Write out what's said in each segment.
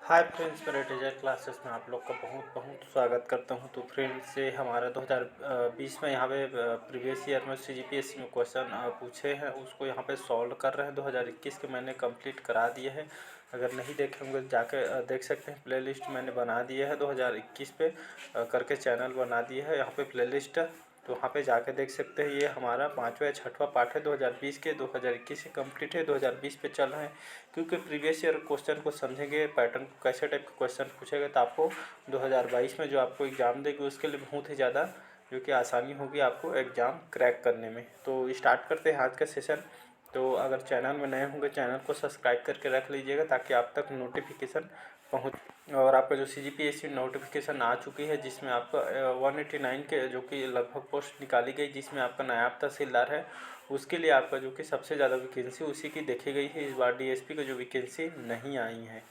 Hi friends, मेरे teacher classes में आप लोग का बहुत बहुत स्वागत करता हूं। तो फ्रेंड्स, से हमारा 2020 में यहाँ पे प्रीवियस ईयर में सीजीपीएससी में क्वेश्चन पूछे हैं, उसको यहाँ पे सॉल्व कर रहे हैं। 2021 के मैंने कंप्लीट करा दिए हैं। अगर नहीं देखे होंगे जाके देख सकते हैं। प्लेलिस्ट मैंने बना दिया है 2021 पे करके चैनल बना दिया है। यहाँ पे प्लेलिस्ट है, तो वहाँ पे जाके देख सकते हैं। ये हमारा 5वां या 6वां पार्ट है 2020 के। 2021 से कंप्लीट है, 2020 पे चल रहे हैं। क्योंकि प्रीवियस ईयर क्वेश्चन को समझेंगे, पैटर्न कैसे टाइप के क्वेश्चन पूछेगा, तो आपको 2022 में जो आपको एग्ज़ाम देगी उसके लिए बहुत ही ज़्यादा जो कि आसानी होगी आपको एग्ज़ाम क्रैक करने में। तो स्टार्ट करते हैं आज का सेशन। तो अगर चैनल में नए होंगे, चैनल को सब्सक्राइब करके रख लीजिएगा ताकि आप तक नोटिफिकेशन पहुँच। और आपका जो सीजीपीएससी नोटिफिकेशन आ चुकी है, जिसमें आपका 189 के जो कि लगभग पोस्ट निकाली गई, जिसमें आपका नायब तहसीलदार है, उसके लिए आपका जो कि सबसे ज़्यादा वैकेंसी उसी की देखी गई है। इस बार डीएसपी की जो वैकेंसी नहीं आई है,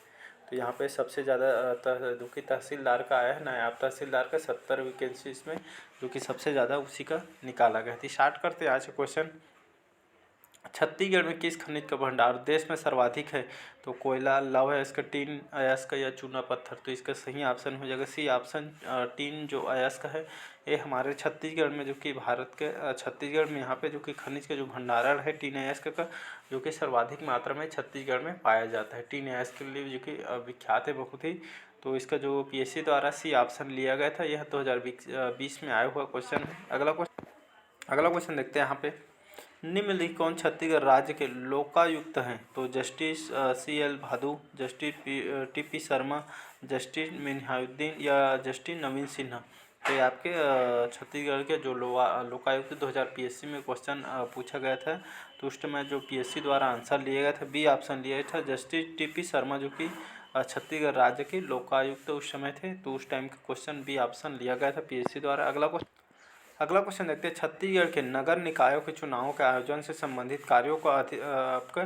तो यहाँ पे सबसे ज़्यादा जो कि तहसीलदार का आया है, नायब तहसीलदार का 70 वैकेंसी इसमें जो कि सबसे ज़्यादा उसी का निकाला गया था। स्टार्ट करते हैं आज का क्वेश्चन। छत्तीसगढ़ में किस खनिज का भंडार देश में सर्वाधिक है? तो कोयला, लौह अयस्क, टीन अयस्क या चूना पत्थर। तो इसका सही ऑप्शन हो जाएगा सी ऑप्शन, टीन जो अयस्क है। ये हमारे छत्तीसगढ़ में जो कि भारत के छत्तीसगढ़ में यहाँ पे जो कि खनिज का जो भंडारण है टीन अयस्क का, जो कि सर्वाधिक मात्रा में छत्तीसगढ़ में पाया जाता है। टीन अयस्क के लिए जो कि विख्यात है बहुत ही। तो इसका जो पीएससी द्वारा सी ऑप्शन लिया गया था, यह 2020 में आया हुआ क्वेश्चन है। अगला क्वेश्चन देखते हैं यहाँ पे। निम्नलिखित कौन छत्तीसगढ़ राज्य के लोकायुक्त हैं? तो justice CL Bhadu, justice TP Sharma, justice Minhajuddin या जस्टिस नवीन सिन्हा। तो ये आपके छत्तीसगढ़ के जो लोकायुक्त 2000 पीएससी में क्वेश्चन पूछा गया था, तो उस टाइम जो पीएससी द्वारा आंसर लिया गया था, बी ऑप्शन लिया गया था, जस्टिस TP शर्मा, जो कि छत्तीसगढ़ राज्य के लोकायुक्त उस समय थे। तो उस टाइम का क्वेश्चन बी ऑप्शन लिया गया था पीएससी द्वारा। अगला क्वेश्चन देखते हैं। छत्तीसगढ़ के नगर निकायों के चुनावों के आयोजन से संबंधित कार्यों को आपका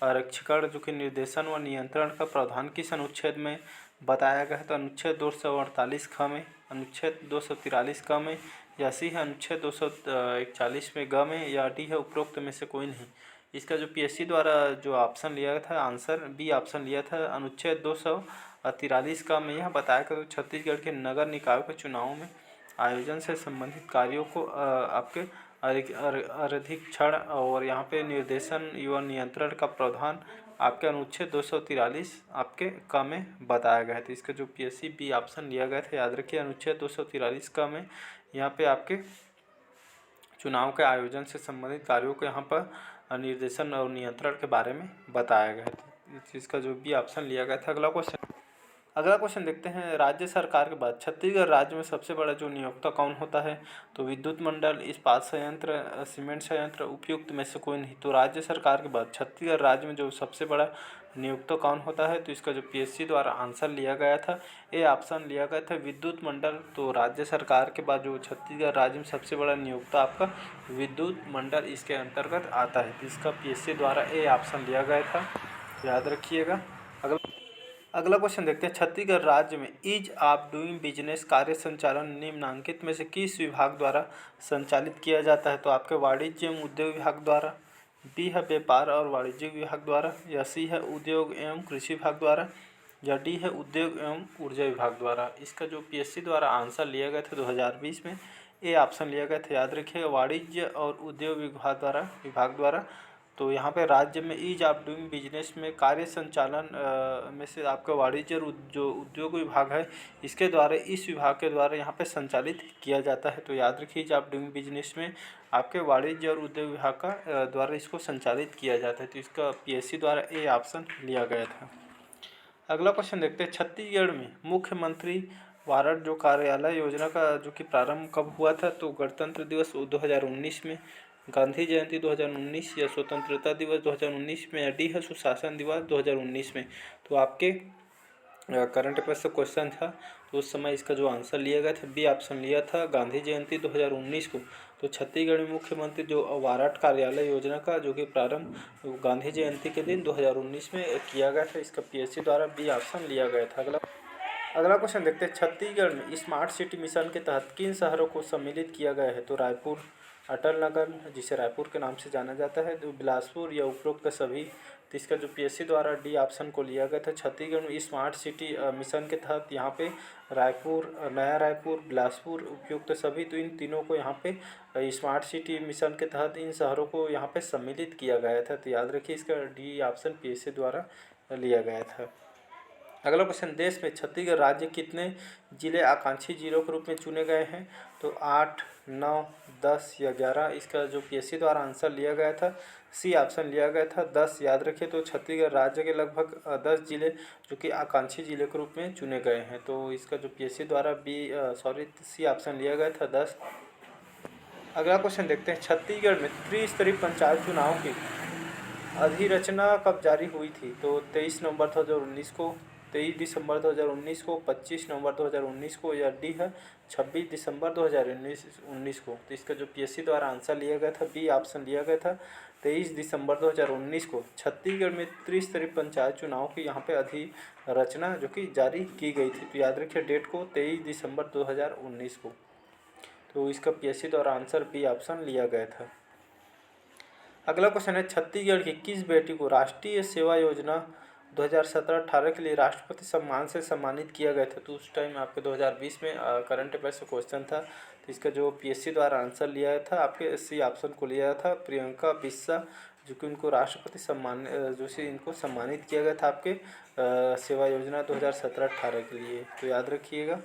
आरक्षण जो कि निर्देशन व नियंत्रण का प्रावधान किस अनुच्छेद में बताया गया है? तो अनुच्छेद 248 ख में, अनुच्छेद 243 क में, या सी है अनुच्छेद 241 में ग में, या डी है उपरोक्त में से कोई नहीं। इसका जो पीएससी द्वारा जो ऑप्शन लिया गया था, आंसर बी ऑप्शन लिया था, अनुच्छेद 243 का में यह बताया गया। तो छत्तीसगढ़ के नगर निकायों के चुनावों में आयोजन से संबंधित कार्यों को आपके आरक्षण और यहाँ पे निर्देशन एवं नियंत्रण का प्रावधान आपके अनुच्छेद 243 आपके क में बताया गया है। तो इसका जो पीएससी बी ऑप्शन लिया गया था, याद रखिए, अनुच्छेद 243 क में यहाँ पे आपके चुनाव के आयोजन से संबंधित कार्यों को यहाँ पर निर्देशन और नियंत्रण के बारे में बताया गया था। इस चीज़ का जो बी ऑप्शन लिया गया था। अगला क्वेश्चन देखते हैं। राज्य सरकार के बाद छत्तीसगढ़ राज्य में सबसे बड़ा जो नियोक्ता कौन होता है? तो विद्युत मंडल, इस्पात संयंत्र, सीमेंट संयंत्र, उपयुक्त में से कोई नहीं। तो राज्य सरकार के बाद छत्तीसगढ़ राज्य में जो सबसे बड़ा नियोक्ता कौन होता है? तो इसका जो पीएससी द्वारा आंसर लिया गया था, ये ऑप्शन लिया गया था विद्युत मंडल। तो राज्य सरकार के बाद जो छत्तीसगढ़ राज्य में सबसे बड़ा नियोक्ता आपका विद्युत मंडल इसके अंतर्गत आता है। तो इसका पीएससी द्वारा ये ऑप्शन लिया गया था, याद रखिएगा। अगला क्वेश्चन देखते हैं। छत्तीसगढ़ राज्य में ईज ऑफ डूइंग बिजनेस कार्य संचालन निम्नलिखित में से किस विभाग द्वारा संचालित किया जाता है? तो आपके वाणिज्य एवं उद्योग विभाग द्वारा, बी है व्यापार और वाणिज्य विभाग द्वारा, या सी है उद्योग एवं कृषि विभाग द्वारा, या डी है उद्योग एवं ऊर्जा विभाग द्वारा। इसका जो पीएससी द्वारा आंसर लिया गया था 2020 में, ये ऑप्शन लिया गया था, याद रखिएगा, वाणिज्य और उद्योग विभाग द्वारा। तो यहाँ पे राज्य में ईज ऑफ डूइंग बिजनेस में कार्य संचालन में से आपका वाणिज्य और जो उद्योग विभाग है, इसके द्वारा, इस विभाग के द्वारा यहाँ पे संचालित किया जाता है। तो याद रखिए, ईज ऑफ डूइंग बिजनेस में आपके वाणिज्य और उद्योग विभाग का द्वारा इसको संचालित किया जाता है। तो इसका पीएससी द्वारा ये ऑप्शन लिया गया था। अगला क्वेश्चन देखते हैं। छत्तीसगढ़ में मुख्यमंत्री वारंट जो कार्यालय योजना का जो कि प्रारंभ कब हुआ था? तो गणतंत्र दिवस 2019 में, गांधी जयंती 2019, या स्वतंत्रता दिवस 2019 में, या डी है सुशासन दिवस 2019 में। तो आपके करंट अफेयर्स से क्वेश्चन था, तो उस समय इसका जो आंसर लिया गया था, बी ऑप्शन लिया था, गांधी जयंती 2019 को। तो छत्तीसगढ़ में मुख्यमंत्री जो वारंट कार्यालय योजना का जो कि प्रारंभ गांधी जयंती के दिन 2019 में किया गया था। इसका पीएससी द्वारा बी ऑप्शन लिया गया था। अगला क्वेश्चन देखते हैं। छत्तीसगढ़ में स्मार्ट सिटी मिशन के तहत किन शहरों को सम्मिलित किया गया है? तो रायपुर, अटल नगर जिसे रायपुर के नाम से जाना जाता है, तो बिलासपुर, या उपरोक्त का सभी तो इसका जो पीएससी द्वारा डी ऑप्शन को लिया गया था। छत्तीसगढ़ में स्मार्ट सिटी मिशन के तहत यहाँ पे रायपुर, नया रायपुर, बिलासपुर उपयुक्त सभी, तो इन तीनों को यहाँ पे स्मार्ट सिटी मिशन के तहत इन शहरों को यहाँ पे सम्मिलित किया गया था। तो याद रखिए इसका डी ऑप्शन पीएससी द्वारा लिया गया था। अगला क्वेश्चन, देश में छत्तीसगढ़ राज्य कितने जिले आकांक्षी जिलों के रूप में चुने गए हैं? तो 8, 9, 10 या 11। इसका जो पीएससी द्वारा आंसर लिया गया था सी ऑप्शन लिया गया था 10। याद रखिए, तो छत्तीसगढ़ राज्य के लगभग 10 जिले जो कि आकांक्षी जिले के रूप में चुने गए हैं। तो इसका जो पीएससी द्वारा सी ऑप्शन लिया गया था 10। अगला क्वेश्चन देखते हैं, छत्तीसगढ़ में त्रिस्तरीय पंचायत चुनाव की अधिरचना कब जारी हुई थी? तो 23 नवंबर 2019 को, 23 दिसंबर 2019 को, 25 नवंबर 2019 को, या डी है 26 दिसंबर 2019 को। तो इसका जो पीएससी द्वारा आंसर लिया गया था बी ऑप्शन लिया गया था 23 दिसंबर 2019 को छत्तीसगढ़ में त्रिस्तरीय पंचायत चुनाव की यहाँ पे अधिरचना जो कि जारी की गई थी। तो याद रखिए डेट को 23 दिसंबर 2019 को। तो इसका पीएससी द्वारा आंसर बी ऑप्शन लिया गया था। अगला क्वेश्चन है, छत्तीसगढ़ की किस बेटी को राष्ट्रीय सेवा योजना 2017-18 के लिए राष्ट्रपति सम्मान से सम्मानित किया गया था? तो उस टाइम आपके 2020 में करंट अफेयर से क्वेश्चन था। तो इसका जो पीएससी द्वारा आंसर लिया था आपके सी ऑप्शन को लिया था प्रियंका बिस्सा, जो कि उनको राष्ट्रपति सम्मान जो से इनको सम्मानित किया गया था आपके सेवा योजना 2017-18 के लिए। तो याद रखिएगा।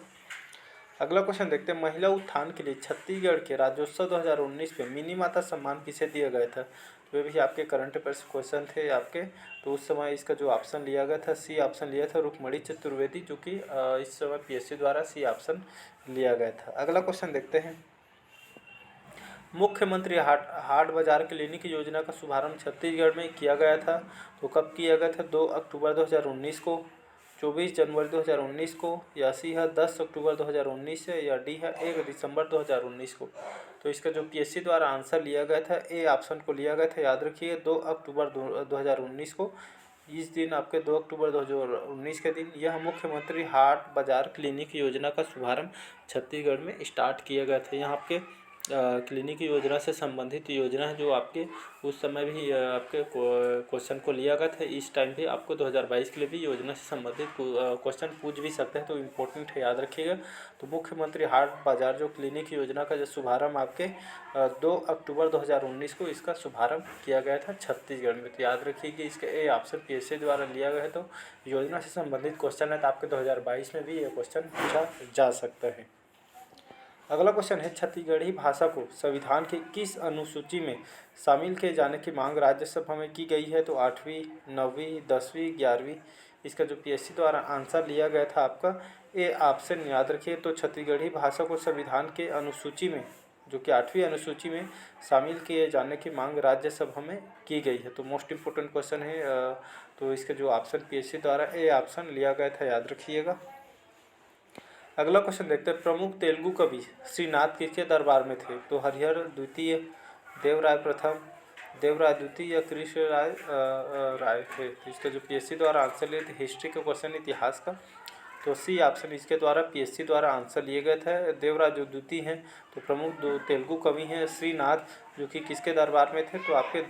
अगला क्वेश्चन देखते हैं, महिला उत्थान के लिए छत्तीसगढ़ के राज्योत्सव 2019 में मिनी माता सम्मान किसे दिया गया था? वे भी आपके करंट अफेयर्स क्वेश्चन थे आपके। तो उस समय इसका जो ऑप्शन लिया गया था सी ऑप्शन लिया था रुक्मणी चतुर्वेदी, जो कि इस समय पीएससी द्वारा सी ऑप्शन लिया गया था। अगला क्वेश्चन देखते हैं, मुख्यमंत्री हाट बाजार क्लिनिक योजना का शुभारंभ छत्तीसगढ़ में किया गया था। तो कब किया गया था? 2 अक्टूबर 2019 को, 24 जनवरी 2019 को, या सी है 10 अक्टूबर 2019 से, या डी है 1 दिसंबर 2019 को। तो इसका जो पीएससी द्वारा आंसर लिया गया था ए ऑप्शन को लिया गया था। याद रखिए 2 अक्टूबर 2019 को। इस दिन आपके 2 अक्टूबर 2019 के दिन यह मुख्यमंत्री हाट बाजार क्लिनिक योजना का शुभारंभ छत्तीसगढ़ में स्टार्ट किया गया था। यहाँ आपके क्लिनिक योजना से संबंधित योजना है जो आपके उस समय भी आपके क्वेश्चन को लिया गया था। इस टाइम भी आपको 2022 के लिए भी योजना से संबंधित क्वेश्चन पूछ भी सकते हैं, तो इम्पोर्टेंट है, याद रखिएगा। तो मुख्यमंत्री हाट बाजार जो क्लिनिक योजना का जो शुभारंभ आपके 2 अक्टूबर 2019 को इसका शुभारंभ किया गया था छत्तीसगढ़ में। तो याद रखिए कि इसका ए ऑप्शन पीएससी द्वारा लिया गया है। तो योजना से संबंधित क्वेश्चन है तो आपके 2022 में भी ये क्वेश्चन पूछा जा सकता है। अगला क्वेश्चन है, छत्तीसगढ़ी भाषा को संविधान की किस अनुसूची में शामिल किए जाने की मांग राज्यसभा में की गई है? तो 8वीं, 9वीं, 10वीं, 11वीं। इसका जो पीएससी द्वारा आंसर लिया गया था आपका ए ऑप्शन याद रखिए। तो छत्तीसगढ़ी भाषा को संविधान के अनुसूची में जो कि 8वीं अनुसूची में शामिल किए जाने की मांग राज्यसभा में की गई है। तो मोस्ट इम्पोर्टेंट क्वेश्चन है। तो इसका जो ऑप्शन पीएससी द्वारा ए ऑप्शन लिया गया था, याद रखिएगा। अगला क्वेश्चन देखते हैं, प्रमुख तेलुगु कवि श्रीनाथ किसके दरबार में थे? तो हरिहर द्वितीय, देवराय प्रथम, देवराय द्वितीय या कृष्ण राय थे। तो इसका जो पीएससी द्वारा आंसर लिए थे हिस्ट्री के क्वेश्चन इतिहास का, तो सी ऑप्शन इसके द्वारा पीएससी द्वारा आंसर लिए गए थे। देवराय जो द्वितीय हैं तो प्रमुख दो तेलुगु कवि हैं श्रीनाथ, जो कि किसके दरबार में थे? तो आपके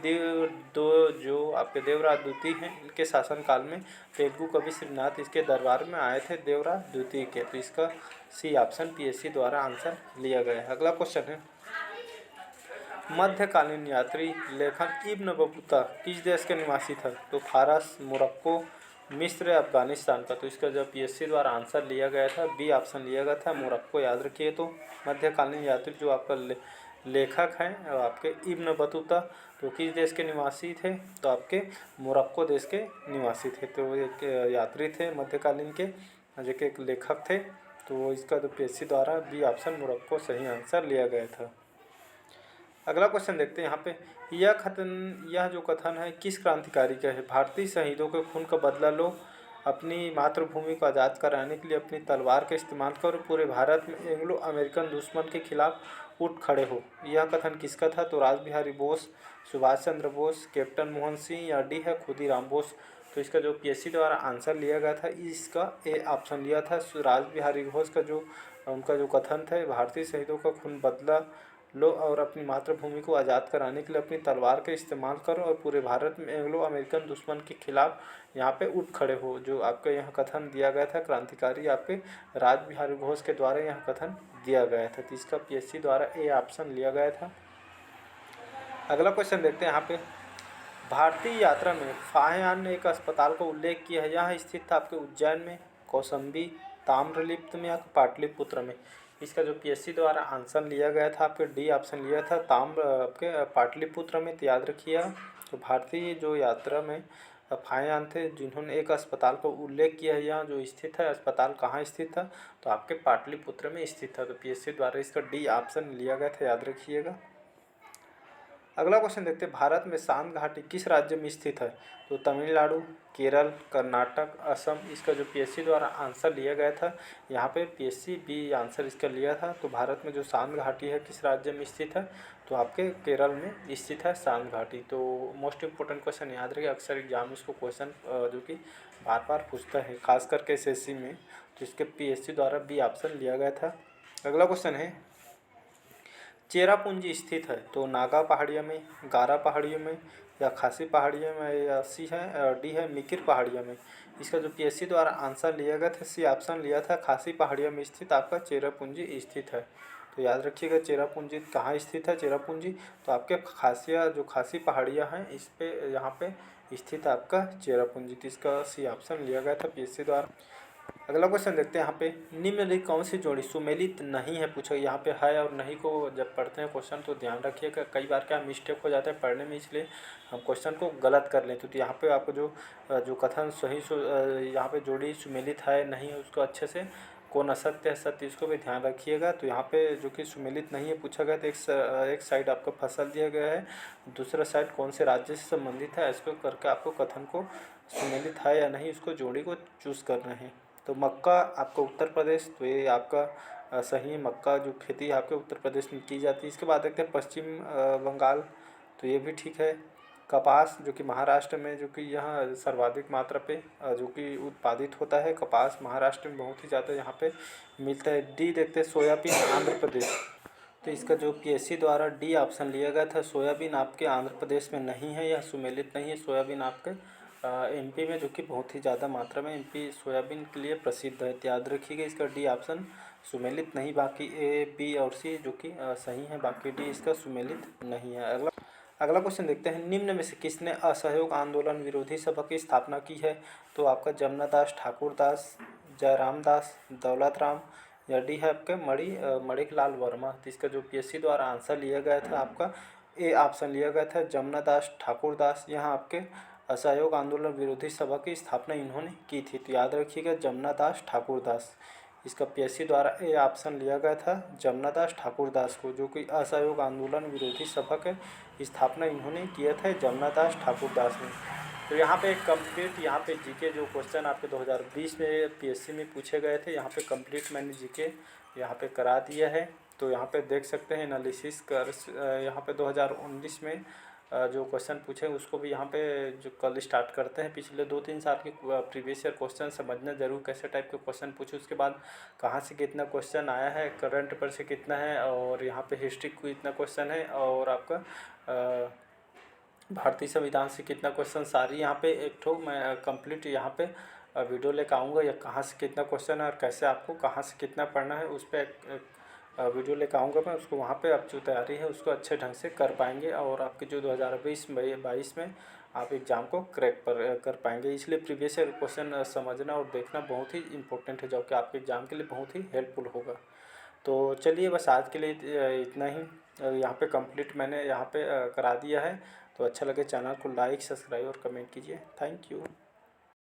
जो आपके देवराय द्वितीय हैं इनके शासनकाल में तेलुगु कवि श्रीनाथ इसके दरबार में आए थे देवराय द्वितीय के। तो इसका सी ऑप्शन पीएससी द्वारा आंसर लिया गया है। अगला क्वेश्चन है, मध्यकालीन यात्री लेखक इब्न बतूता किस देश के निवासी था? तो फारस, मोरक्को, मिस्र, अफगानिस्तान का। तो इसका जब पीएससी द्वारा आंसर लिया गया था बी ऑप्शन लिया गया था मोरक्को, याद रखिए। तो मध्यकालीन यात्री जो आपका लेखक हैं आपके इब्न बतूता, तो किस देश के निवासी थे? तो आपके मोरक्को देश के निवासी थे। तो एक यात्री थे मध्यकालीन के जो कि एक लेखक थे। तो इसका तो पीएससी द्वारा बी ऑप्शन मोरक्को सही आंसर लिया गया था। अगला क्वेश्चन देखते हैं यहाँ पे, यह जो कथन है किस क्रांतिकारी का है? भारतीय शहीदों के खून का बदला लो, अपनी मातृभूमि को आज़ाद कराने के लिए अपनी तलवार का इस्तेमाल करो, पूरे भारत में एंग्लो अमेरिकन दुश्मन के खिलाफ उठ खड़े हो। यह कथन किसका था? तो रासबिहारी बोस, सुभाष चंद्र बोस, कैप्टन मोहन सिंह, या डी है खुदीराम बोस। तो इसका जो पीएससी द्वारा आंसर लिया गया था इसका ए ऑप्शन लिया था रासबिहारी बोस का जो उनका जो कथन था भारतीय शहीदों का खून बदला लो और अपनी मातृभूमि को आज़ाद कराने के लिए अपनी तलवार का इस्तेमाल करो और पूरे भारत में एंग्लो अमेरिकन दुश्मन के खिलाफ यहाँ पे उठ खड़े हो। जो आपका यहाँ कथन दिया गया था क्रांतिकारी आपके राज बिहारी घोष के द्वारा यहाँ कथन दिया गया था। तो इसका पीएससी द्वारा ए ऑप्शन लिया गया था। अगला क्वेश्चन देखते हैं यहाँ पे, भारतीय यात्रा में फाहियान ने एक अस्पताल का उल्लेख किया है, यह स्थित था आपके उज्जैन में, कौशाम्बी, ताम्रलिप्त में या पाटलिपुत्र में। इसका जो पीएससी द्वारा आंसर लिया गया था आपके डी ऑप्शन लिया था आपके पाटलिपुत्र में। तो याद रखिए, तो भारतीय जो यात्रा में फाहियान थे जिन्होंने एक अस्पताल का उल्लेख किया है, यहाँ जो स्थित है अस्पताल कहाँ स्थित था, तो आपके पाटलिपुत्र में स्थित था। तो पीएससी द्वारा इसका डी ऑप्शन लिया गया था, याद रखिएगा। अगला क्वेश्चन देखते हैं, भारत में सांत घाटी किस राज्य में स्थित है, तो तमिलनाडु, केरल, कर्नाटक, असम। इसका जो पीएससी द्वारा आंसर लिया गया था, यहाँ पे पीएससी बी आंसर इसका लिया था। तो भारत में जो सांत घाटी है किस राज्य में स्थित है, तो आपके केरल में स्थित है सांत घाटी। तो मोस्ट इंपॉर्टेंट क्वेश्चन याद रखिए, अक्सर एग्जाम इसको क्वेश्चन जो कि बार बार पूछता है, खास करके एसएससी में। तो इसके पीएससी द्वारा बी ऑप्शन लिया गया था। अगला क्वेश्चन है, चेरापूंजी स्थित है, तो नागा पहाड़ियों में, गारा पहाड़ियों में या खासी पहाड़ियों में, या सी है डी है मिकिर पहाड़ियों में। इसका जो पीएससी द्वारा आंसर लिया गया था, सी ऑप्शन लिया था, खासी पहाड़ियों में स्थित आपका चेरापूंजी स्थित है। तो याद रखिएगा चेरापूंजी कहाँ स्थित है, चेरापूंजी तो आपके खासिया जो खासी पहाड़ियाँ हैं इस पे यहाँ पे स्थित आपका चेरापूंजी। तो इसका सी ऑप्शन लिया गया था पीएससी द्वारा। अगला क्वेश्चन देखते हैं यहाँ पे, निम्नलिखित कौन सी जोड़ी सुमेलित नहीं है, पूछा यहाँ पे है और नहीं को जब पढ़ते हैं क्वेश्चन तो ध्यान रखिएगा, कई बार क्या मिस्टेक हो जाता है पढ़ने में, इसलिए हम क्वेश्चन को गलत कर लेते। तो यहाँ पे आपको जो कथन सही यहाँ पे जोड़ी सुमेलित है नहीं है उसको अच्छे से, कौन असत्य है सत्य, इसको भी ध्यान रखिएगा। तो यहाँ पे जो कि सुमेलित नहीं है पूछा गया, तो एक साइड आपका फसल दिया गया है, दूसरा साइड कौन से राज्य से संबंधित है, इसको करके आपको कथन को सुमेलित है या नहीं उसको जोड़ी को चूज़ करना है। तो मक्का आपका उत्तर प्रदेश, तो ये आपका सही है, मक्का जो खेती आपके उत्तर प्रदेश में की जाती है। इसके बाद देखते हैं पश्चिम बंगाल, तो ये भी ठीक है। कपास जो कि महाराष्ट्र में जो कि यहाँ सर्वाधिक मात्रा पे जो कि उत्पादित होता है, कपास महाराष्ट्र में बहुत ही ज़्यादा यहाँ पे मिलता है। डी देखते हैं सोयाबीन, आंध्र प्रदेश। तो इसका जो पीएससी द्वारा डी ऑप्शन लिया गया था, सोयाबीन आपके आंध्र प्रदेश में नहीं है, यह सुमेलित नहीं है। सोयाबीन आपके एमपी में जो कि बहुत ही ज़्यादा मात्रा में एमपी सोयाबीन के लिए प्रसिद्ध है। तो याद रखिएगा इसका डी ऑप्शन सुमेलित नहीं, बाकी ए बी और सी जो कि सही है, बाकी डी इसका सुमेलित नहीं है। अगला क्वेश्चन देखते हैं, निम्न में से किसने असहयोग आंदोलन विरोधी सभा की स्थापना की है, तो आपका जमुना दास, ठाकुर दास, जयराम दास, दौलत राम या डी है आपके मणिक लाल वर्मा। तो इसका जो पीएससी द्वारा आंसर लिया गया था आपका ए ऑप्शन लिया गया था, जमुना दास ठाकुर दास। यहाँ आपके असहयोग आंदोलन विरोधी सभा की स्थापना इन्होंने की थी। तो याद रखिएगा जमुना दास ठाकुर दास। इसका पीएससी द्वारा ए ऑप्शन लिया गया था, जमुना दास ठाकुर दास को, जो कि असहयोग आंदोलन विरोधी सभा के स्थापना इन्होंने किया था जमुना दास ठाकुर दास ने। तो यहाँ पे कंप्लीट यहाँ पे जीके जो क्वेश्चन आपके 2020 में पीएससी में पूछे गए थे, यहाँ पे कंप्लीट मैंने जीके यहाँ पे करा दिया है। तो यहाँ पे देख सकते हैं एनालिसिस कर, यहाँ पे 2019 में जो क्वेश्चन पूछे उसको भी यहाँ पे जो कल स्टार्ट करते हैं। पिछले 2-3 साल के प्रीवियस ईयर क्वेश्चन समझना जरूर, कैसे टाइप के क्वेश्चन पूछे, उसके बाद कहाँ से कितना क्वेश्चन आया है, करंट पर से कितना है, और यहाँ पे हिस्ट्री को इतना क्वेश्चन है, और आपका भारतीय संविधान से कितना क्वेश्चन, सारी यहाँ पे एक ठो मैं कंप्लीट यहाँ पे वीडियो लेकर आऊँगा, या कहाँ से कितना क्वेश्चन है और कैसे आपको कहाँ से कितना पढ़ना है उस पर वीडियो लेकर आऊँगा मैं। उसको वहाँ पे आप जो तैयारी है उसको अच्छे ढंग से कर पाएंगे, और आपके जो 2022 में आप एग्ज़ाम को क्रैक कर पाएंगे। इसलिए प्रीवियस ईयर क्वेश्चन समझना और देखना बहुत ही इंपॉर्टेंट है, जो कि आपके एग्ज़ाम के लिए बहुत ही हेल्पफुल होगा। तो चलिए बस आज के लिए इतना ही, यहाँ पे कंप्लीट मैंने यहाँ पे करा दिया है। तो अच्छा लगे चैनल को लाइक, सब्सक्राइब और कमेंट कीजिए। Thank you.